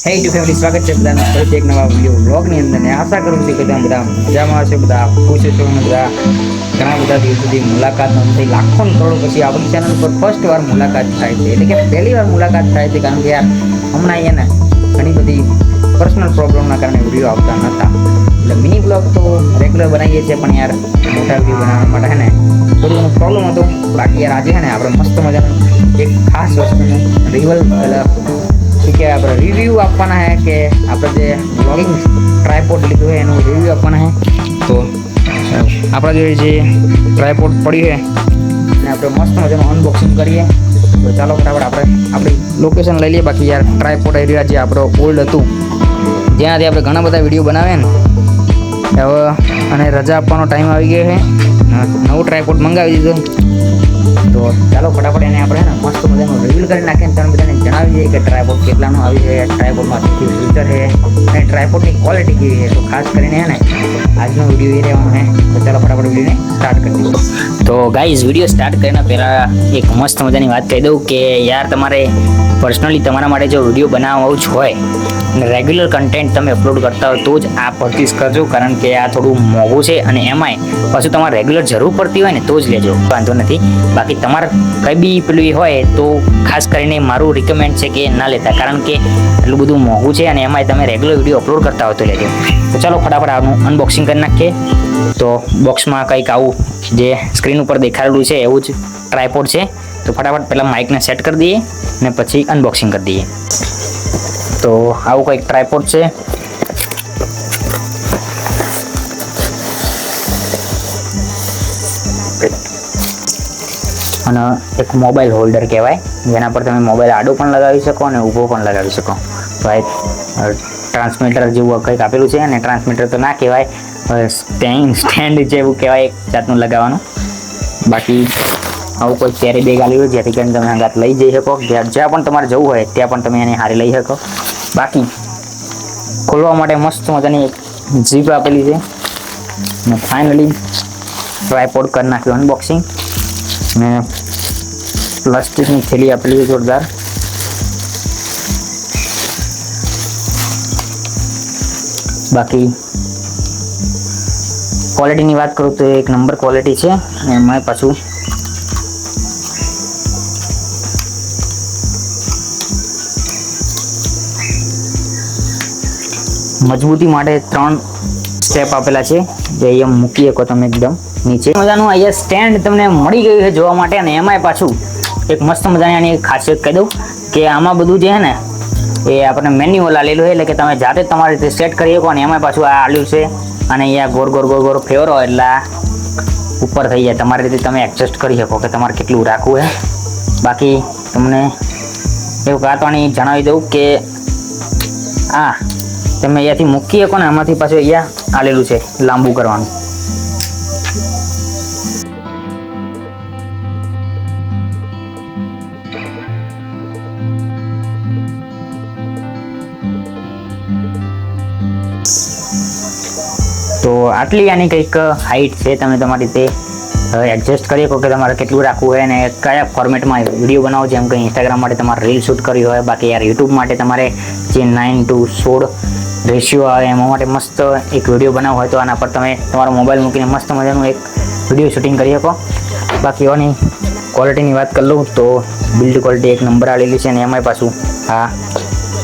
હે two family, સ્વાગત છે બધાનું ફરીથી એક નવા વિડીયો વ્લોગની અંદર. ને આશા કરું છું કે તમે બધા મજામાં હશો, બધા ખુશ હશો અને બધા ઘણા બધા દિવસ સુધી મુલાકાત નથી. લાખો ને કરોડો પછી આપણી ચેનલ પર ફર્સ્ટ વાર મુલાકાત થાય છે, એટલે કે પહેલી વાર મુલાકાત થાય છે. કારણ કે યાર હમણાં અહીંયા ને ઘણી બધી પર્સનલ પ્રોબ્લેમના કારણે વિડીયો આવતા નહોતા. એટલે મિની બ્લોગ તો રેગ્યુલર બનાવીએ છીએ, પણ યાર મોટા વિડીયો બનાવવા માટે હે ને થોડું ઘણું પ્રોબ્લેમ હતો. બાકી યાર આજે હે ને આપણે મસ્ત મજાનું એક ખાસ વસ્તુનું કે આપણે રિવ્યૂ આપવાના હે કે આપણે જે બ્લોગિંગ ટ્રાયપોડ લીધું છે એનું રિવ્યૂ આપવાના છે. તો આપણા જોડે જે ટ્રાયપોડ પડ્યું છે અને આપણે મસ્ત મજાનું અનબોક્સિંગ કરીએ. તો ચાલો ફટાફટ આપણે આપણી લોકેશન લઈ લઈએ. બાકી યાર ટ્રાયપોડ એરિયા જે આપણો ઓલ્ડ હતું જ્યાંથી આપણે ઘણા બધા વિડીયો બનાવ્યા ને હવે અને રજા આપવાનો ટાઈમ આવી ગયો છે. નવું ટ્રાયપોડ મંગાવી દીધું. તો ચાલો ફટાફટ એને આપણે ને મસ્ત મજાનું રિવીલ કરી નાખીને તમે બધાને જણાવી દઈએ કે ટ્રાયપોડ કેટલાનું આવી છે, ટ્રાયપોડમાં શું ફીચર છે અને ટ્રાયપોડની ક્વોલિટી કેવી છે. તો ખાસ કરીને હે ને આજનો વિડીયો એ રહેવાનો છે. તો ચાલો ફટાફટ વિડીયોને સ્ટાર્ટ કરી દઈએ. તો ગાઈઝ, વિડીયો સ્ટાર્ટ કરીને પહેલાં એક મસ્ત મજાની વાત કહી દઉં કે યાર તમારે પર્સનલી તમારા માટે જો વિડીયો બનાવવું જ હોય અને રેગ્યુલર કન્ટેન્ટ તમે અપલોડ કરતા હોય તો જ આ પરચેસ કરજો. કારણ કે આ થોડું મોંઘું છે અને એમાંય પાછું તમારે રેગ્યુલર જરૂર પડતી હોય ને તો જ લેજો, વાંધો નથી. બાકી તમારે કંઈ બી પેલું હોય તો ખાસ કરીને મારું રિકમેન્ડ છે કે ના લેતા, કારણ કે એટલું બધું મોંઘું છે અને એમાંય તમે રેગ્યુલર વિડીયો અપલોડ કરતા હોય તો લેજો. તો ચાલો ફટાફટ આનું અનબોક્સિંગ કરી નાખીએ. તો બોક્સમાં કંઈક આવું જે સ્ક્રીન ઉપર દેખાડેલું છે એવું જ ટ્રાયપોડ છે. તો ફટાફટ પહેલાં માઇકને સેટ કરી દઈએ ને પછી અનબોક્સિંગ કરી દઈએ. તો આવું કંઈક ટ્રાયપોડ છે. અને એક મોબાઈલ હોલ્ડર કહેવાય, જેના પર તમે મોબાઈલ આડો પણ લગાવી શકો અને ઊભો પણ લગાવી શકો. તો આ ટ્રાન્સમીટર જેવું કંઈક આપેલું છે, અને ટ્રાન્સમીટર તો ના કહેવાય, સ્ટેન્ડ જેવું કહેવાય એક જાતનું લગાવવાનું. બાકી આવું કોઈ કેરી બેગ આવી હોય જેથી કરીને તમે હંગાત લઈ જઈ શકો, જ્યાં પણ તમારે જવું હોય ત્યાં પણ તમે એને હારી લઈ શકો. બાકી ખોલવા માટે મસ્ત મજાની એક ઝીપ આપેલી છે. અને ફાઇનલી ટ્રાયપોડ કરી નાખ્યું અનબોક્સિંગ. ને પ્લાસ્ટિકની થેલી આપેલી છે જોરદાર. બાકી ક્વોલિટીની વાત કરું તો એક નંબર ક્વોલિટી છે. અને એમાં પાછું મજબૂતી માટે 3 સ્ટેપ આપેલા છે જે અહીંયા મૂકી શકો તમે એકદમ નીચે. મજાનું અહીંયા સ્ટેન્ડ તમને મળી ગયું છે જોવા માટે. અને એમાંય પાછું એક મસ્ત મજાની આની ખાસિયત કહી દઉં કે આમાં બધું જે છે ને એ આપણે મેન્યુઅલ આલેલું છે, એટલે કે તમે જાતે તમારી રીતે સેટ કરી શકો. અને એમાંય પાછું આ આલ્યું છે અને અહીંયા ગોર ફેરવો એટલે ઉપર થઈ જાય. તમારી રીતે તમે એડજસ્ટ કરી શકો કે તમારે કેટલું રાખવું છે. બાકી તમને એવું કાતવાની જણાવી દઉં કે આ તમે અહીંયાથી મૂકી શકો ને આમાંથી પાછું અહીંયા આલેલું છે લાંબુ કરવાનું. તો આટલી આની કંઈક હાઈટ છે. તમે તમારી રીતે એડજસ્ટ કરી શકો કે તમારે કેટલું રાખવું હોય અને કયા ફોર્મેટમાં વિડીયો બનાવો. જેમ કે ઇન્સ્ટાગ્રામ માટે તમારે રીલ શૂટ કરવી હોય, બાકી યાર યુટ્યુબ માટે તમારે જે 9:16 રેશિયો આવે એમાં માટે મસ્ત એક વિડીયો બનાવવો હોય તો આના પર તમે તમારો મોબાઈલ મૂકીને મસ્ત મજાનું એક વિડીયો શૂટિંગ કરી શકો. બાકી એની ક્વોલિટીની વાત કરી લઉં તો બિલ્ડ ક્વોલિટી એક નંબર આવેલી છે. અને એમાંય પાછું આ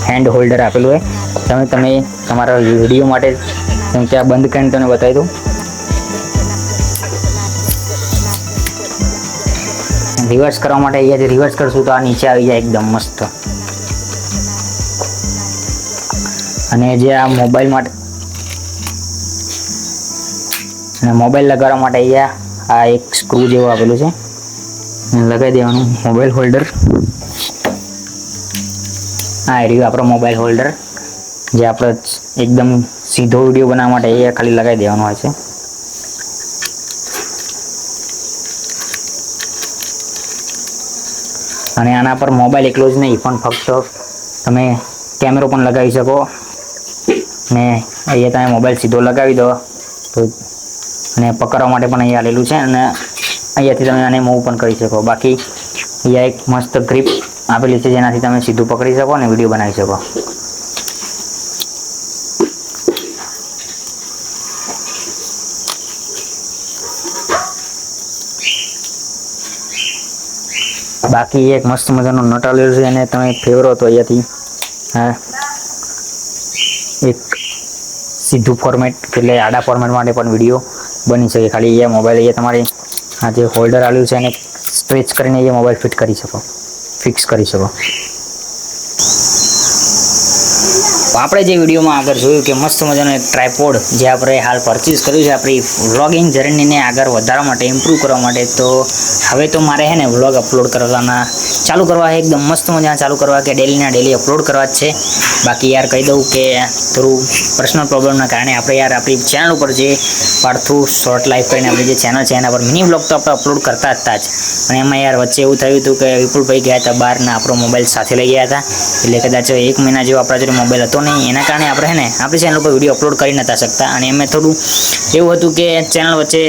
હેન્ડ હોલ્ડર આપેલું હોય. તમે તમારા વિડીયો માટે ત્યાં બંધ કરીને તમને બતાવી દઉં. રિવર્સ કરવા માટે અહીંયાથી રિવર્સ કરશું તો આ નીચે આવી જાય એકદમ મસ્ત. અને જે આ મોબાઈલ માટે અને મોબાઈલ લગાડવા માટે અહીંયા આ એક સ્ક્રૂ જેવું આપેલું છે, લગાવી દેવાનું મોબાઈલ હોલ્ડર. આ રહ્યું આપણો મોબાઈલ હોલ્ડર જે આપણે એકદમ સીધો વિડીયો બનાવવા માટે એ ખાલી લગાવી દેવાનો હોય છે. અને આના પર મોબાઈલ એકલો જ નહીં પણ ફક્ત તમે કેમેરો પણ લગાવી શકો. ને અહીંયા તમે મોબાઈલ સીધો લગાવી દો તો અને પકડવા માટે પણ અહીંયા આલેલું છે. અને અહીંયાથી તમે આને મૂવ પણ કરી શકો. બાકી અહીંયા એક મસ્ત ગ્રીપ આપેલી છે જેનાથી તમે સીધું પકડી શકો અને વિડીયો બનાવી શકો. બાકી એક મસ્ત મજાનો નટ આવેલો છે અને તમે ફેવરો તો અહીંયાથી હા એક સીધું ફોર્મેટ એટલે આડા ફોર્મેટ માટે પણ વિડીયો બની શકે. ખાલી એ મોબાઈલ અહીંયા તમારે આ જે હોલ્ડર આવેલું છે એને સ્ટ્રેચ કરીને એ મોબાઈલ ફિક્સ કરી શકો. આપણે જે વિડીયોમાં આગળ જોયું કે મસ્ત મજાનો એક ટ્રાયપોડ જે આપણે હાલ પરચેઝ કર્યું છે આપણી વ્લોગિંગ જર્નીને આગળ વધારવા માટે, ઇમ્પ્રૂવ કરવા માટે. તો હવે તો મારે હે ને વ્લોગ અપલોડ કરવાના ચાલુ કરવા છે, એકદમ મસ્ત મજાના ચાલુ કરવા કે ડેલી અપલોડ કરવા જ છે. બાકી યાર કહી દઉં કે થોડું પર્સનલ પ્રોબ્લેમના કારણે આપણે યાર આપણી ચેનલ ઉપર જે પાર્થુ શોર્ટ લાઈફ કરીને આપણી જે ચેનલ છે એના પર મિની વ્લોગ તો આપણે અપલોડ કરતા હતા જ, અને એમાં યાર વચ્ચે એવું થયું હતું કે વિપુલભાઈ ગયા હતા બહાર ને આપણો મોબાઈલ સાથે લઈ ગયા હતા, એટલે કદાચ 1 મહિના જેવો આપણા જોડે મોબાઈલ હતો નહીં. એના કારણે આપણે હે ને આપણી ચેનલ ઉપર વિડીયો અપલોડ કરી નતા શકતા, અને એમાં થોડું એવું હતું કે ચેનલ વચ્ચે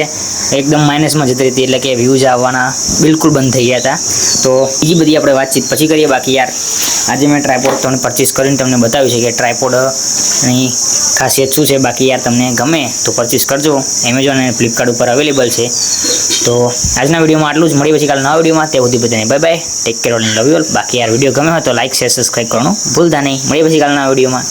એકદમ માઇનસમાં જતી હતી, એટલે કે વ્યૂઝ આવવાના બિલકુલ બંધ થઈ ગયા હતા. તો બીજી બધી આપણે વાતચીત પછી કરીએ. બાકી યાર આજે મેં ટ્રાયપોડ તમને પરચેસ કરીને તમને બતાવ્યું છે કે ટ્રાયપોડની ખાસિયત શું છે. બાકી યાર તમને ગમે તો પરચેસ કરજો, એમેઝોન અને ફ્લિપકાર્ટ ઉપર અવેલેબલ છે. તો આજના વિડીયોમાં આટલું જ. મળી પછી કાલે નવા વિડીયોમાં. તે સુધી બધાને bye bye, take care and love you all. બાકી યાર વિડીયો ગમે હોય તો લાઈક શેર સબસ્ક્રાઈબ કરવાનું ભૂલતા નહીં. મળીએ પછી કાલે નવા વિડીયોમાં.